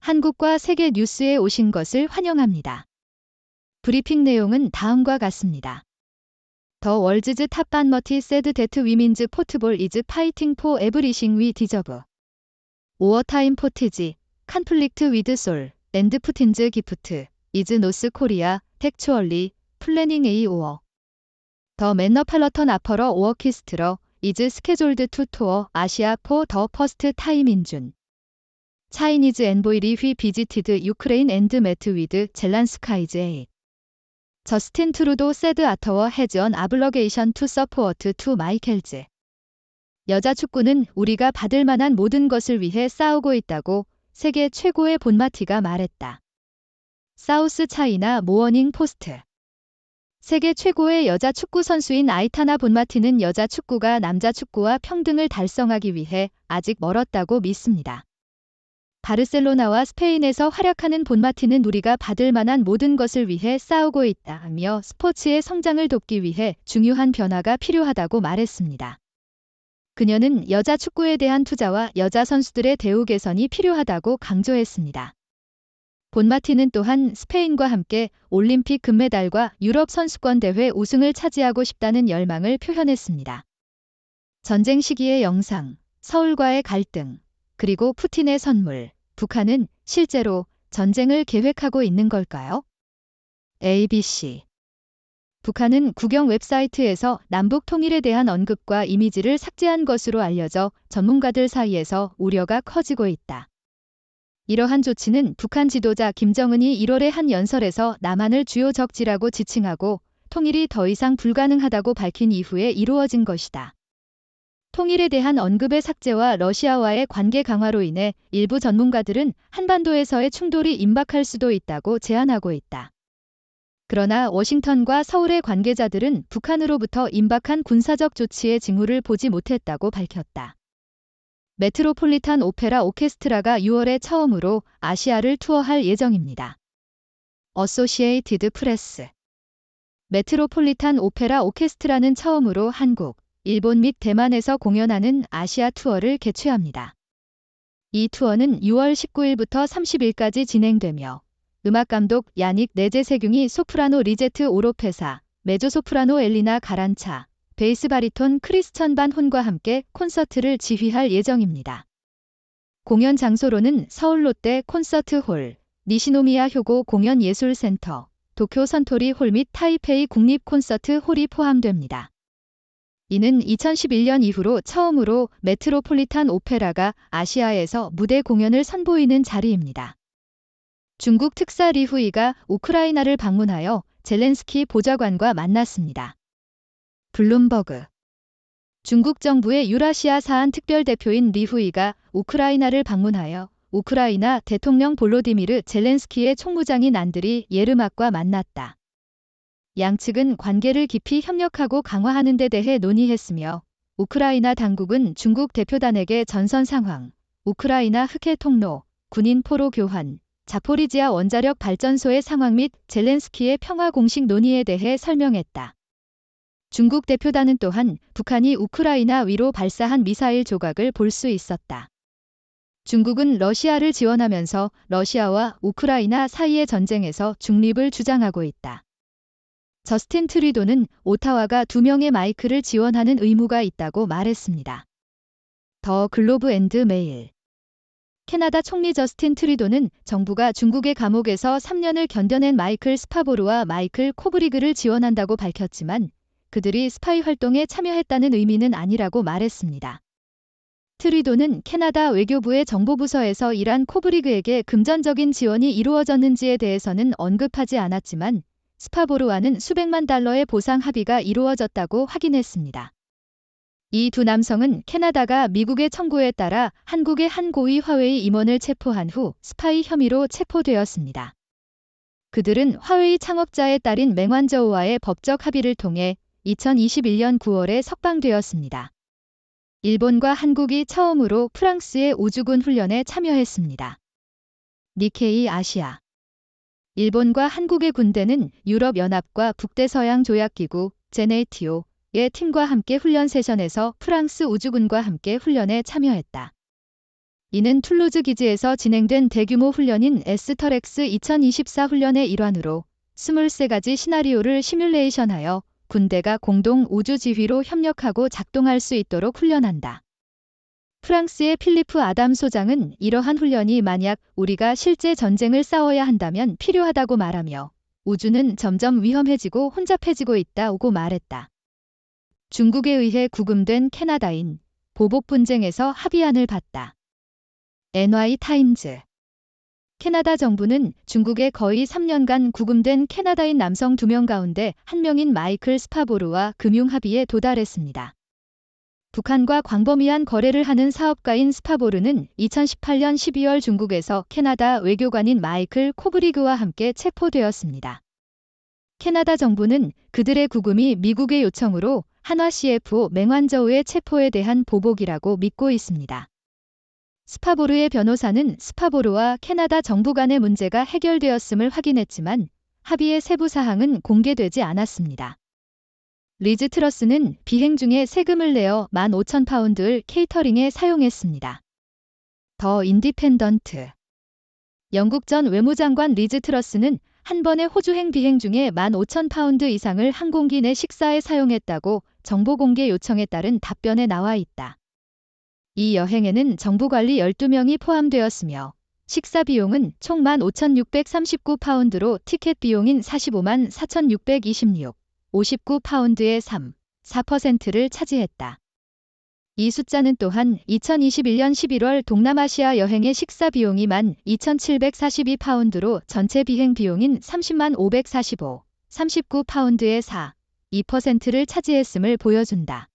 한국과 세계 뉴스에 오신 것을 환영합니다. 브리핑 내용은 다음과 같습니다. 더 월즈즈 탑반 머티 said that women's football is fighting for everything we deserve. Wartime footage, conflict with soul, and Putin's gift, is North Korea, textually, planning a war. The Metropolitan Opera Orchestra is scheduled to tour Asia for the first time in June. Chinese envoy Li Hui visited Ukraine and met with Zelensky's aide. Justin Trudeau said Ottawa has an obligation to support to Michaels. 여자 축구는 우리가 받을 만한 모든 것을 위해 싸우고 있다고 세계 최고의 본마티가 말했다. 사우스 차이나 모어닝 포스트. 세계 최고의 여자 축구 선수인 아이타나 본마티는 여자 축구가 남자 축구와 평등을 달성하기 위해 아직 멀었다고 믿습니다. 바르셀로나와 스페인에서 활약하는 본마티는 우리가 받을 만한 모든 것을 위해 싸우고 있다며 스포츠의 성장을 돕기 위해 중요한 변화가 필요하다고 말했습니다. 그녀는 여자 축구에 대한 투자와 여자 선수들의 대우 개선이 필요하다고 강조했습니다. 본마티는 또한 스페인과 함께 올림픽 금메달과 유럽 선수권 대회 우승을 차지하고 싶다는 열망을 표현했습니다. 전쟁 시기의 영상, 서울과의 갈등, 그리고 푸틴의 선물, 북한은 실제로 전쟁을 계획하고 있는 걸까요? ABC. 북한은 국영 웹사이트에서 남북 통일에 대한 언급과 이미지를 삭제한 것으로 알려져 전문가들 사이에서 우려가 커지고 있다. 이러한 조치는 북한 지도자 김정은이 1월의 한 연설에서 남한을 주요 적지라고 지칭하고 통일이 더 이상 불가능하다고 밝힌 이후에 이루어진 것이다. 통일에 대한 언급의 삭제와 러시아와의 관계 강화로 인해 일부 전문가들은 한반도에서의 충돌이 임박할 수도 있다고 제안하고 있다. 그러나 워싱턴과 서울의 관계자들은 북한으로부터 임박한 군사적 조치의 징후를 보지 못했다고 밝혔다. 메트로폴리탄 오페라 오케스트라가 6월에 처음으로 아시아를 투어할 예정입니다. 어소시에이티드 프레스. 메트로폴리탄 오페라 오케스트라는 처음으로 한국, 일본 및 대만에서 공연하는 아시아 투어를 개최합니다. 이 투어는 6월 19일부터 30일까지 진행되며 음악감독 야닉 네제세균이 소프라노 리제트 오로페사, 메조소프라노 엘리나 가란차, 베이스 바리톤 크리스천 반 혼과 함께 콘서트를 지휘할 예정입니다. 공연 장소로는 서울 롯데 콘서트홀, 니시노미야 효고 공연예술센터, 도쿄 선토리 홀 및 타이페이 국립 콘서트 홀이 포함됩니다. 이는 2011년 이후로 처음으로 메트로폴리탄 오페라가 아시아에서 무대 공연을 선보이는 자리입니다. 중국 특사 리후이가 우크라이나를 방문하여 젤렌스키 보좌관과 만났습니다. 블룸버그. 중국 정부의 유라시아 사안 특별대표인 리후이가 우크라이나를 방문하여 우크라이나 대통령 볼로디미르 젤렌스키의 총무장인 안드리 예르막과 만났다. 양측은 관계를 깊이 협력하고 강화하는 데 대해 논의했으며 우크라이나 당국은 중국 대표단에게 전선 상황, 우크라이나 흑해 통로, 군인 포로 교환, 자포리지아 원자력 발전소의 상황 및 젤렌스키의 평화 공식 논의에 대해 설명했다. 중국 대표단은 또한 북한이 우크라이나 위로 발사한 미사일 조각을 볼 수 있었다. 중국은 러시아를 지원하면서 러시아와 우크라이나 사이의 전쟁에서 중립을 주장하고 있다. 저스틴 트리도는 오타와가 2명의 마이크를 지원하는 의무가 있다고 말했습니다. 더 글로브 앤드 메일. 캐나다 총리 저스틴 트리도는 정부가 중국의 감옥에서 3년을 견뎌낸 마이클 스파보르와 마이클 코브리그를 지원한다고 밝혔지만 그들이 스파이 활동에 참여했다는 의미는 아니라고 말했습니다. 트리도는 캐나다 외교부의 정보부서에서 일한 코브리그에게 금전적인 지원이 이루어졌는지에 대해서는 언급하지 않았지만 스파보르와는 수백만 달러의 보상 합의가 이루어졌다고 확인했습니다. 이 두 남성은 캐나다가 미국의 청구에 따라 한국의 한 고위 화웨이 임원을 체포한 후 스파이 혐의로 체포되었습니다. 그들은 화웨이 창업자의 딸인 맹완저우와의 법적 합의를 통해 2021년 9월에 석방되었습니다. 일본과 한국이 처음으로 프랑스의 우주군 훈련에 참여했습니다. 니케이 아시아. 일본과 한국의 군대는 유럽연합과 북대서양조약기구 제네이티오의 팀과 함께 훈련 세션에서 프랑스 우주군과 함께 훈련에 참여했다. 이는 툴루즈 기지에서 진행된 대규모 훈련인 에스터렉스 2024 훈련의 일환으로 23가지 시나리오를 시뮬레이션하여 군대가 공동 우주 지휘로 협력하고 작동할 수 있도록 훈련한다. 프랑스의 필리프 아담 소장은 이러한 훈련이 만약 우리가 실제 전쟁을 싸워야 한다면 필요하다고 말하며 우주는 점점 위험해지고 혼잡해지고 있다고 말했다. 중국에 의해 구금된 캐나다인 보복 분쟁에서 합의안을 받다. NY타임즈. 캐나다 정부는 중국에 거의 3년간 구금된 캐나다인 남성 2명 가운데 1명인 마이클 스파보르와 금융합의에 도달했습니다. 북한과 광범위한 거래를 하는 사업가인 스파보르는 2018년 12월 중국에서 캐나다 외교관인 마이클 코브리그와 함께 체포되었습니다. 캐나다 정부는 그들의 구금이 미국의 요청으로 한화 CFO 맹완저우의 체포에 대한 보복이라고 믿고 있습니다. 스파보르의 변호사는 스파보르와 캐나다 정부 간의 문제가 해결되었음을 확인했지만 합의의 세부 사항은 공개되지 않았습니다. 리즈 트러스는 비행 중에 세금을 내어 15,000파운드를 케이터링에 사용했습니다. 더 인디펜던트. 영국 전 외무장관 리즈 트러스는 한 번의 호주행 비행 중에 15,000파운드 이상을 항공기 내 식사에 사용했다고 정보 공개 요청에 따른 답변에 나와 있다. 이 여행에는 정부관리 12명이 포함되었으며 식사 비용은 총 15,639파운드로 티켓 비용인 45만 4,626, 59파운드의 4%를 차지했다. 이 숫자는 또한 2021년 11월 동남아시아 여행의 식사 비용이 12,742파운드로 전체 비행 비용인 30만 545, 39파운드의 2%를 차지했음을 보여준다.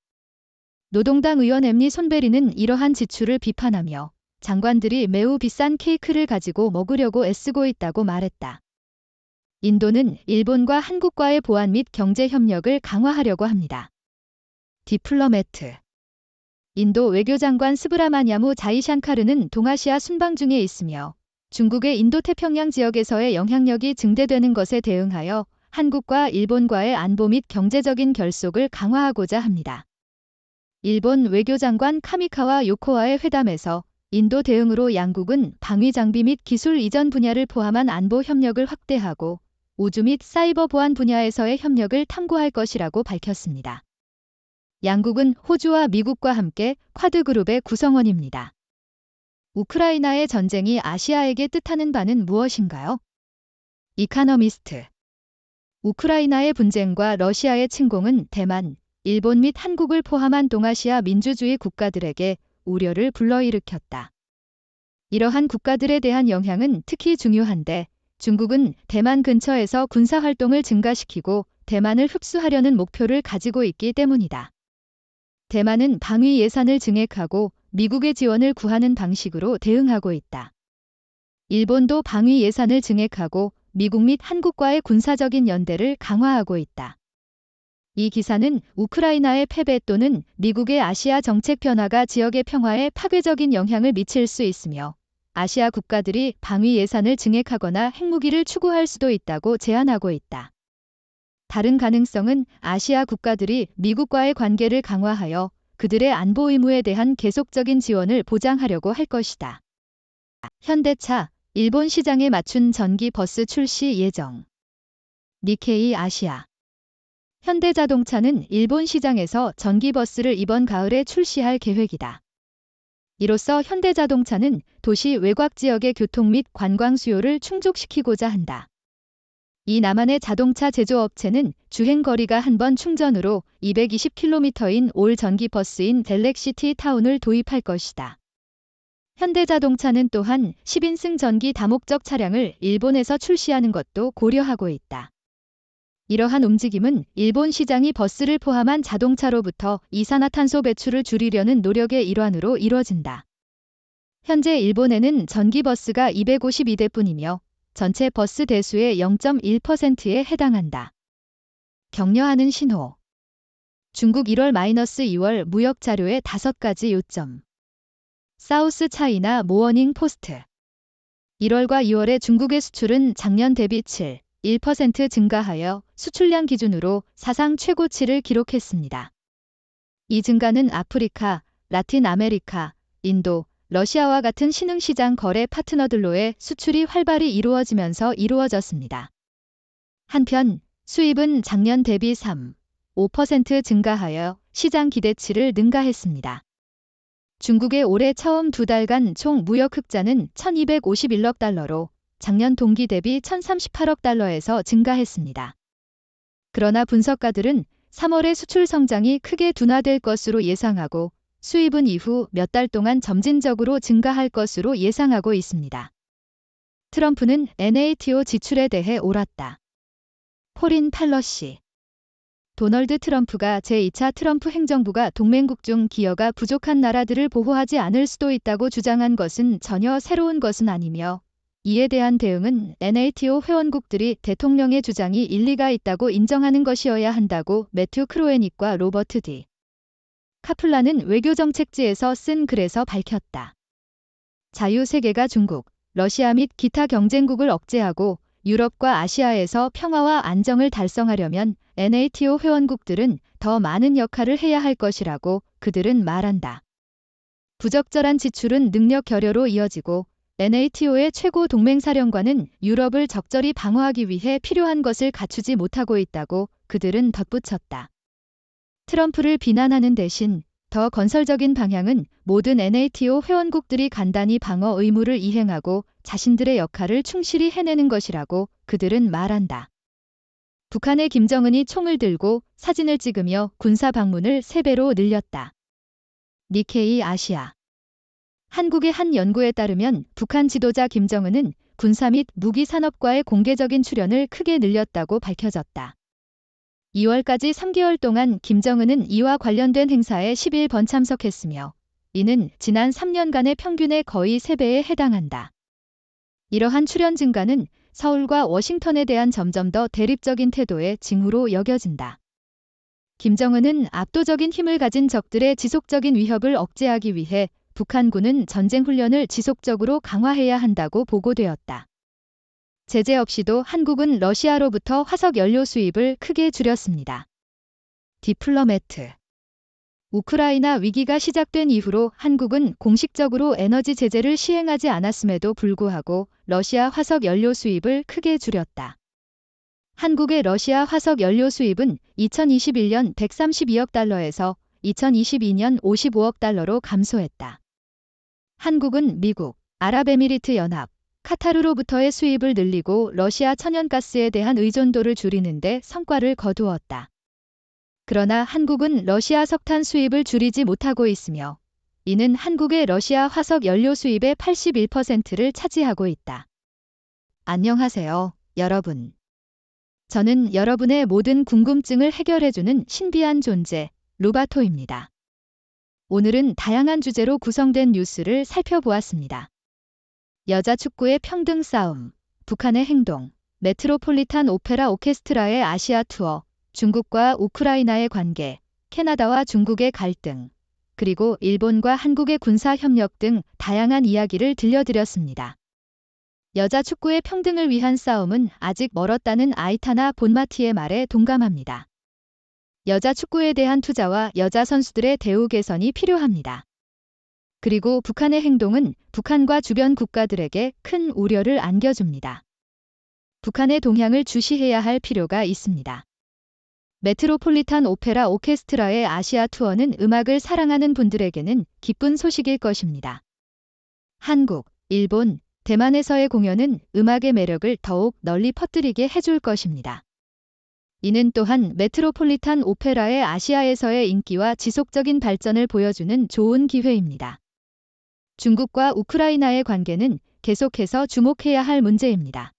노동당 의원 엠리 손베리는 이러한 지출을 비판하며 장관들이 매우 비싼 케이크를 가지고 먹으려고 애쓰고 있다고 말했다. 인도는 일본과 한국과의 보안 및 경제 협력을 강화하려고 합니다. 디플로매트. 인도 외교장관 스브라마냐무 자이샹카르는 동아시아 순방 중에 있으며 중국의 인도태평양 지역에서의 영향력이 증대되는 것에 대응하여 한국과 일본과의 안보 및 경제적인 결속을 강화하고자 합니다. 일본 외교장관 카미카와 요코와의 회담에서 인도 대응으로 양국은 방위 장비 및 기술 이전 분야를 포함한 안보 협력을 확대하고 우주 및 사이버 보안 분야에서의 협력을 탐구할 것이라고 밝혔습니다. 양국은 호주와 미국과 함께 쿼드 그룹의 구성원입니다. 우크라이나의 전쟁이 아시아에게 뜻하는 바는 무엇인가요? 이카너미스트. 우크라이나의 분쟁과 러시아의 침공은 대만, 일본 및 한국을 포함한 동아시아 민주주의 국가들에게 우려를 불러일으켰다. 이러한 국가들에 대한 영향은 특히 중요한데 중국은 대만 근처에서 군사활동을 증가시키고 대만을 흡수하려는 목표를 가지고 있기 때문이다. 대만은 방위 예산을 증액하고 미국의 지원을 구하는 방식으로 대응하고 있다. 일본도 방위 예산을 증액하고 미국 및 한국과의 군사적인 연대를 강화하고 있다. 이 기사는 우크라이나의 패배 또는 미국의 아시아 정책 변화가 지역의 평화에 파괴적인 영향을 미칠 수 있으며 아시아 국가들이 방위 예산을 증액하거나 핵무기를 추구할 수도 있다고 제안하고 있다. 다른 가능성은 아시아 국가들이 미국과의 관계를 강화하여 그들의 안보 의무에 대한 계속적인 지원을 보장하려고 할 것이다. 현대차, 일본 시장에 맞춘 전기 버스 출시 예정. 니케이 아시아. 현대자동차는 일본 시장에서 전기버스를 이번 가을에 출시할 계획이다. 이로써 현대자동차는 도시 외곽 지역의 교통 및 관광 수요를 충족시키고자 한다. 이 남한의 자동차 제조업체는 주행거리가 한 번 충전으로 220km인 올 전기버스인 갤럭시티 타운을 도입할 것이다. 현대자동차는 또한 10인승 전기 다목적 차량을 일본에서 출시하는 것도 고려하고 있다. 이러한 움직임은 일본 시장이 버스를 포함한 자동차로부터 이산화탄소 배출을 줄이려는 노력의 일환으로 이뤄진다. 현재 일본에는 전기버스가 252대뿐이며 전체 버스 대수의 0.1%에 해당한다. 격려하는 신호. 중국 1월-2월 무역 자료의 5가지 요점. 사우스 차이나 모어닝 포스트. 1월과 2월의 중국의 수출은 작년 대비 1% 증가하여 수출량 기준으로 사상 최고치를 기록했습니다. 이 증가는 아프리카, 라틴 아메리카, 인도, 러시아와 같은 신흥시장 거래 파트너들로의 수출이 활발히 이루어지면서 이루어졌습니다. 한편 수입은 작년 대비 3.5% 증가하여 시장 기대치를 능가했습니다. 중국의 올해 처음 두 달간 총 무역 흑자는 1251억 달러로 작년 동기 대비 1038억 달러에서 증가했습니다. 그러나 분석가들은 3월의 수출 성장이 크게 둔화될 것으로 예상하고 수입은 이후 몇 달 동안 점진적으로 증가할 것으로 예상하고 있습니다. 트럼프는 NATO 지출에 대해 옳았다. 포린 팔러시. 도널드 트럼프가 제2차 트럼프 행정부가 동맹국 중 기여가 부족한 나라들을 보호하지 않을 수도 있다고 주장한 것은 전혀 새로운 것은 아니며 이에 대한 대응은 NATO 회원국들이 대통령의 주장이 일리가 있다고 인정하는 것이어야 한다고 매튜 크로에닉과 로버트 디. 카플라는 외교정책지에서 쓴 글에서 밝혔다. 자유세계가 중국, 러시아 및 기타 경쟁국을 억제하고 유럽과 아시아에서 평화와 안정을 달성하려면 NATO 회원국들은 더 많은 역할을 해야 할 것이라고 그들은 말한다. 부적절한 지출은 능력 결여로 이어지고 NATO의 최고 동맹사령관은 유럽을 적절히 방어하기 위해 필요한 것을 갖추지 못하고 있다고 그들은 덧붙였다. 트럼프를 비난하는 대신 더 건설적인 방향은 모든 NATO 회원국들이 간단히 방어 의무를 이행하고 자신들의 역할을 충실히 해내는 것이라고 그들은 말한다. 북한의 김정은이 총을 들고 사진을 찍으며 군사 방문을 3배로 늘렸다. 니케이 아시아. 한국의 한 연구에 따르면 북한 지도자 김정은은 군사 및 무기 산업과의 공개적인 출연을 크게 늘렸다고 밝혀졌다. 2월까지 3개월 동안 김정은은 이와 관련된 행사에 11번 참석했으며 이는 지난 3년간의 평균의 거의 3배에 해당한다. 이러한 출연 증가는 서울과 워싱턴에 대한 점점 더 대립적인 태도의 징후로 여겨진다. 김정은은 압도적인 힘을 가진 적들의 지속적인 위협을 억제하기 위해 북한군은 전쟁 훈련을 지속적으로 강화해야 한다고 보고되었다. 제재 없이도 한국은 러시아로부터 화석 연료 수입을 크게 줄였습니다. 디플로매트. 우크라이나 위기가 시작된 이후로 한국은 공식적으로 에너지 제재를 시행하지 않았음에도 불구하고 러시아 화석 연료 수입을 크게 줄였다. 한국의 러시아 화석 연료 수입은 2021년 132억 달러에서 2022년 55억 달러로 감소했다. 한국은 미국, 아랍에미리트 연합, 카타르로부터의 수입을 늘리고 러시아 천연가스에 대한 의존도를 줄이는 데 성과를 거두었다. 그러나 한국은 러시아 석탄 수입을 줄이지 못하고 있으며 이는 한국의 러시아 화석 연료 수입의 81%를 차지하고 있다. 안녕하세요, 여러분. 저는 여러분의 모든 궁금증을 해결해주는 신비한 존재, 루바토입니다. 오늘은 다양한 주제로 구성된 뉴스를 살펴보았습니다. 여자 축구의 평등 싸움, 북한의 행동, 메트로폴리탄 오페라 오케스트라의 아시아 투어, 중국과 우크라이나의 관계, 캐나다와 중국의 갈등, 그리고 일본과 한국의 군사 협력 등 다양한 이야기를 들려드렸습니다. 여자 축구의 평등을 위한 싸움은 아직 멀었다는 아이타나 본마티의 말에 동감합니다. 여자 축구에 대한 투자와 여자 선수들의 대우 개선이 필요합니다. 그리고 북한의 행동은 북한과 주변 국가들에게 큰 우려를 안겨줍니다. 북한의 동향을 주시해야 할 필요가 있습니다. 메트로폴리탄 오페라 오케스트라의 아시아 투어는 음악을 사랑하는 분들에게는 기쁜 소식일 것입니다. 한국, 일본, 대만에서의 공연은 음악의 매력을 더욱 널리 퍼뜨리게 해줄 것입니다. 이는 또한 메트로폴리탄 오페라의 아시아에서의 인기와 지속적인 발전을 보여주는 좋은 기회입니다. 중국과 우크라이나의 관계는 계속해서 주목해야 할 문제입니다.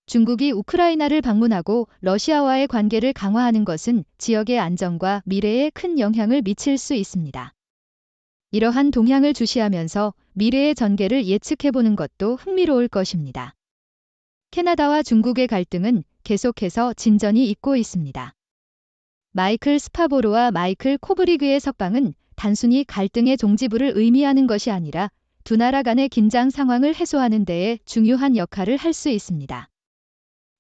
중국이 우크라이나를 방문하고 러시아와의 관계를 강화하는 것은 지역의 안정과 미래에 큰 영향을 미칠 수 있습니다. 이러한 동향을 주시하면서 미래의 전개를 예측해보는 것도 흥미로울 것입니다. 캐나다와 중국의 갈등은 계속해서 진전이 잇고 있습니다. 마이클 스파보로와 마이클 코브리그의 석방은 단순히 갈등의 종지부를 의미하는 것이 아니라 두 나라 간의 긴장 상황을 해소하는 데에 중요한 역할을 할 수 있습니다.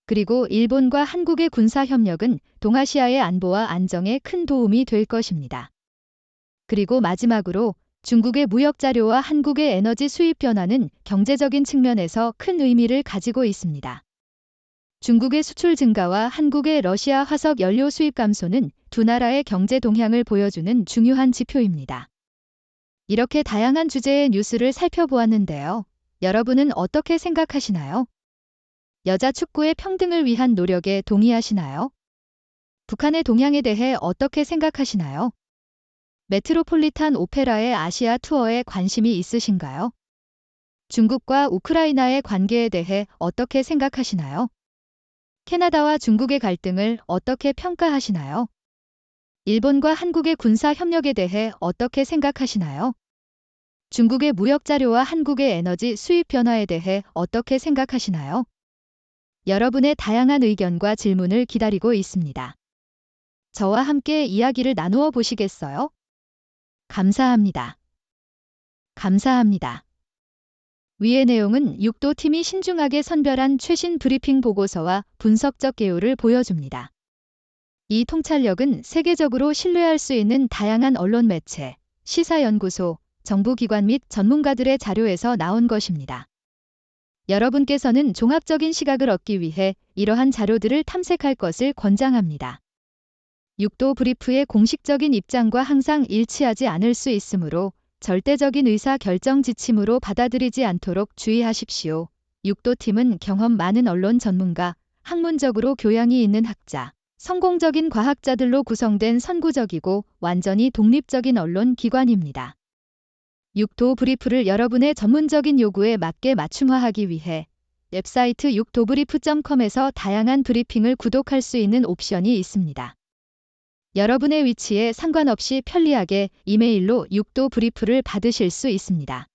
그리고 일본과 한국의 군사 협력은 동아시아의 안보와 안정에 큰 도움이 될 것입니다. 그리고 마지막으로 중국의 무역 자료와 한국의 에너지 수입 변화는 경제적인 측면에서 큰 의미를 가지고 있습니다. 중국의 수출 증가와 한국의 러시아 화석 연료 수입 감소는 두 나라의 경제 동향을 보여주는 중요한 지표입니다. 이렇게 다양한 주제의 뉴스를 살펴보았는데요. 여러분은 어떻게 생각하시나요? 여자 축구의 평등을 위한 노력에 동의하시나요? 북한의 동향에 대해 어떻게 생각하시나요? 메트로폴리탄 오페라의 아시아 투어에 관심이 있으신가요? 중국과 우크라이나의 관계에 대해 어떻게 생각하시나요? 캐나다와 중국의 갈등을 어떻게 평가하시나요? 일본과 한국의 군사 협력에 대해 어떻게 생각하시나요? 중국의 무역 자료와 한국의 에너지 수입 변화에 대해 어떻게 생각하시나요? 여러분의 다양한 의견과 질문을 기다리고 있습니다. 저와 함께 이야기를 나누어 보시겠어요? 감사합니다. 감사합니다. 위의 내용은 6도 팀이 신중하게 선별한 최신 브리핑 보고서와 분석적 개요를 보여줍니다. 이 통찰력은 세계적으로 신뢰할 수 있는 다양한 언론 매체, 시사연구소, 정부기관 및 전문가들의 자료에서 나온 것입니다. 여러분께서는 종합적인 시각을 얻기 위해 이러한 자료들을 탐색할 것을 권장합니다. 6도 브리프의 공식적인 입장과 항상 일치하지 않을 수 있으므로 절대적인 의사 결정 지침으로 받아들이지 않도록 주의하십시오. 6도 팀은 경험 많은 언론 전문가, 학문적으로 교양이 있는 학자, 성공적인 과학자들로 구성된 선구적이고 완전히 독립적인 언론 기관입니다. 6도 브리프를 여러분의 전문적인 요구에 맞게 맞춤화하기 위해 웹사이트 6도브리프.com에서 다양한 브리핑을 구독할 수 있는 옵션이 있습니다. 여러분의 위치에 상관없이 편리하게 이메일로 6도 브리프를 받으실 수 있습니다.